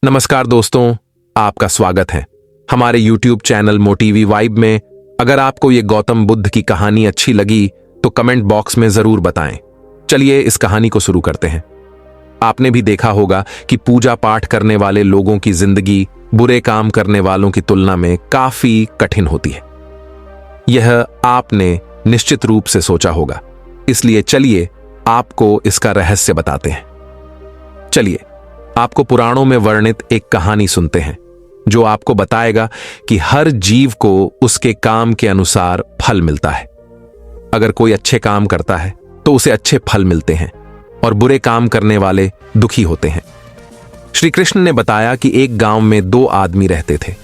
नमस्कार दोस्तों, आपका स्वागत है हमारे YouTube चैनल मोटिवी वाइब में। अगर आपको ये गौतम बुद्ध की कहानी अच्छी लगी तो कमेंट बॉक्स में जरूर बताएं। चलिए इस कहानी को शुरू करते हैं। आपने भी देखा होगा कि पूजा पाठ करने वाले लोगों की जिंदगी बुरे काम करने वालों की तुलना में काफी कठिन होती है। यह आपने निश्चित रूप से सोचा होगा, इसलिए चलिए आपको इसका रहस्य बताते हैं। चलिए आपको पुराणों में वर्णित एक कहानी सुनते हैं जो आपको बताएगा कि हर जीव को उसके काम के अनुसार फल मिलता है। अगर कोई अच्छे काम करता है तो उसे अच्छे फल मिलते हैं और बुरे काम करने वाले दुखी होते हैं। श्री कृष्ण ने बताया कि एक गांव में 2 आदमी रहते थे।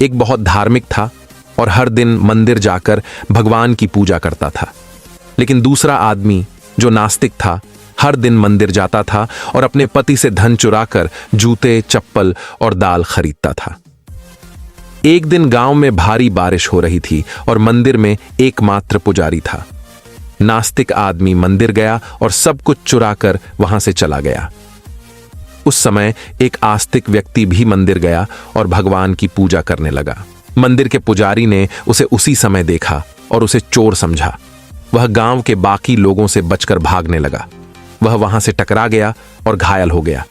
एक बहुत धार्मिक था और हर दिन मंदिर जाकर भगवान की पूजा करता था, लेकिन दूसरा आदमी जो नास्तिक था हर दिन मंदिर जाता था और अपने पति से धन चुराकर जूते, चप्पल और दाल खरीदता था। एक दिन गांव में भारी बारिश हो रही थी और मंदिर में एकमात्र पुजारी था। नास्तिक आदमी मंदिर गया और सब कुछ चुराकर वहां से चला गया। उस समय एक आस्तिक व्यक्ति भी मंदिर गया और भगवान की पूजा करने लगा। मंदिर के पुजारी ने उसे उसी समय देखा और उसे चोर समझा। वह गांव के बाकी लोगों से बचकर भागने लगा। वह वहां से टकरा गया और घायल हो गया।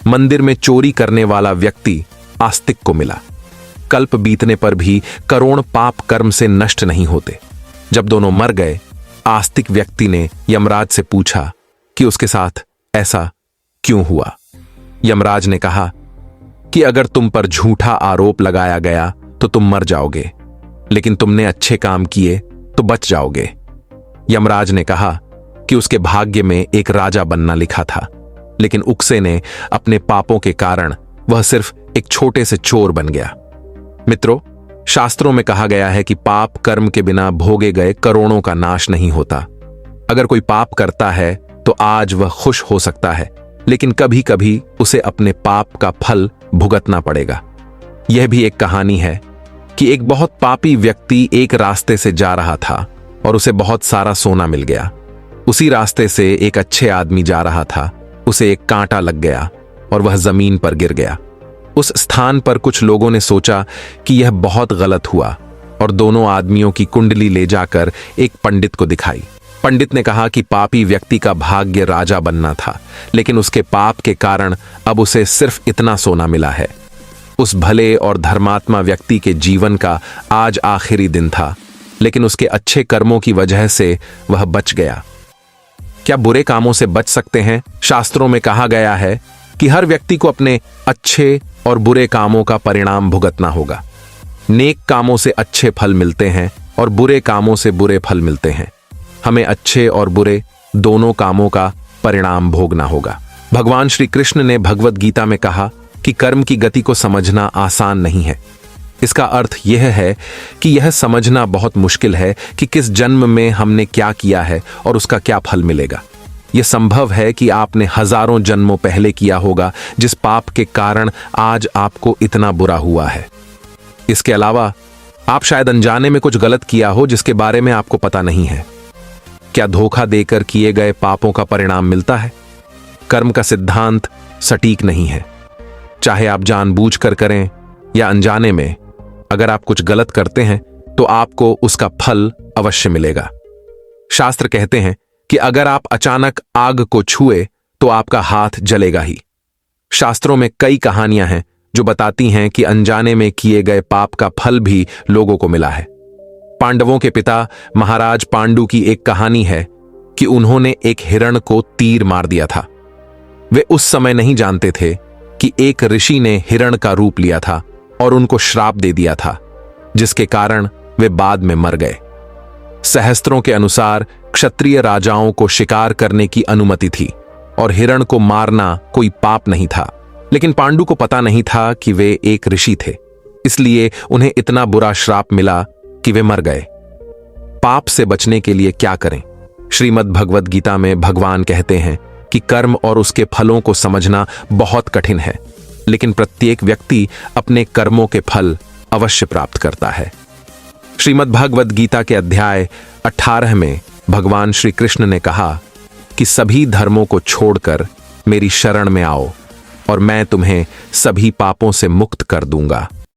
मंदिर में चोरी करने वाला व्यक्ति आस्तिक को मिला। कल्प बीतने पर भी करोड़ पाप कर्म से नष्ट नहीं होते। जब दोनों मर गए, आस्तिक व्यक्ति ने यमराज से पूछा कि उसके साथ ऐसा क्यों हुआ। यमराज ने कहा कि अगर तुम पर झूठा आरोप लगाया गया तो तुम मर जाओगे, लेकिन तुमने अच्छे काम किए तो बच जाओगे। यमराज ने कहा कि उसके भाग्य में एक राजा बनना लिखा था, लेकिन उकसे ने अपने पापों के कारण वह सिर्फ एक छोटे से चोर बन गया। मित्रों, शास्त्रों में कहा गया है कि पाप कर्म के बिना भोगे गए करोड़ों का नाश नहीं होता। अगर कोई पाप करता है तो आज वह खुश हो सकता है, लेकिन कभी कभी उसे अपने पाप का फल भुगतना पड़ेगा। यह भी एक कहानी है कि एक बहुत पापी व्यक्ति एक रास्ते से जा रहा था और उसे बहुत सारा सोना मिल गया। उसी रास्ते से एक अच्छे आदमी जा रहा था। उसे एक कांटा लग गया और वह जमीन पर गिर गया। उस स्थान पर कुछ लोगों ने सोचा कि यह बहुत गलत हुआ और दोनों आदमियों की कुंडली ले जाकर एक पंडित को दिखाई। पंडित ने कहा कि पापी व्यक्ति का भाग्य राजा बनना था, लेकिन उसके पाप के कारण अब उसे सिर्फ इतना सोना मिला है। उस भले और धर्मात्मा व्यक्ति के जीवन का आज आखिरी दिन था, लेकिन उसके अच्छे कर्मों की वजह से वह बच गया। क्या बुरे कामों से बच सकते हैं? शास्त्रों में कहा गया है कि हर व्यक्ति को अपने अच्छे और बुरे कामों का परिणाम भुगतना होगा। नेक कामों से अच्छे फल मिलते हैं और बुरे कामों से बुरे फल मिलते हैं। हमें अच्छे और बुरे दोनों कामों का परिणाम भोगना होगा। भगवान श्री कृष्ण ने भगवद गीता में कहा कि कर्म की गति को समझना आसान नहीं है। इसका अर्थ यह है कि यह समझना बहुत मुश्किल है कि किस जन्म में हमने क्या किया है और उसका क्या फल मिलेगा। यह संभव है कि आपने हजारों जन्मों पहले किया होगा जिस पाप के कारण आज आपको इतना बुरा हुआ है। इसके अलावा आप शायद अनजाने में कुछ गलत किया हो जिसके बारे में आपको पता नहीं है। क्या धोखा देकर किए गए पापों का परिणाम मिलता है? कर्म का सिद्धांत सटीक नहीं है। चाहे आप जानबूझकर करें या अनजाने में, अगर आप कुछ गलत करते हैं तो आपको उसका फल अवश्य मिलेगा। शास्त्र कहते हैं कि अगर आप अचानक आग को छुए तो आपका हाथ जलेगा ही। शास्त्रों में कई कहानियां हैं जो बताती हैं कि अनजाने में किए गए पाप का फल भी लोगों को मिला है। पांडवों के पिता महाराज पांडु की एक कहानी है कि उन्होंने एक हिरण को तीर मार दिया था। वे उस समय नहीं जानते थे कि एक ऋषि ने हिरण का रूप लिया था और उनको श्राप दे दिया था, जिसके कारण वे बाद में मर गए। सहस्त्रों के अनुसार क्षत्रिय राजाओं को शिकार करने की अनुमति थी और हिरण को मारना कोई पाप नहीं था, लेकिन पांडु को पता नहीं था कि वे एक ऋषि थे, इसलिए उन्हें इतना बुरा श्राप मिला कि वे मर गए। पाप से बचने के लिए क्या करें? श्रीमद् भगवद गीता में भगवान कहते हैं कि कर्म और उसके फलों को समझना बहुत कठिन है, लेकिन प्रत्येक व्यक्ति अपने कर्मों के फल अवश्य प्राप्त करता है। श्रीमद् भगवद गीता के अध्याय 18 में भगवान श्री कृष्ण ने कहा कि सभी धर्मों को छोड़कर मेरी शरण में आओ और मैं तुम्हें सभी पापों से मुक्त कर दूंगा।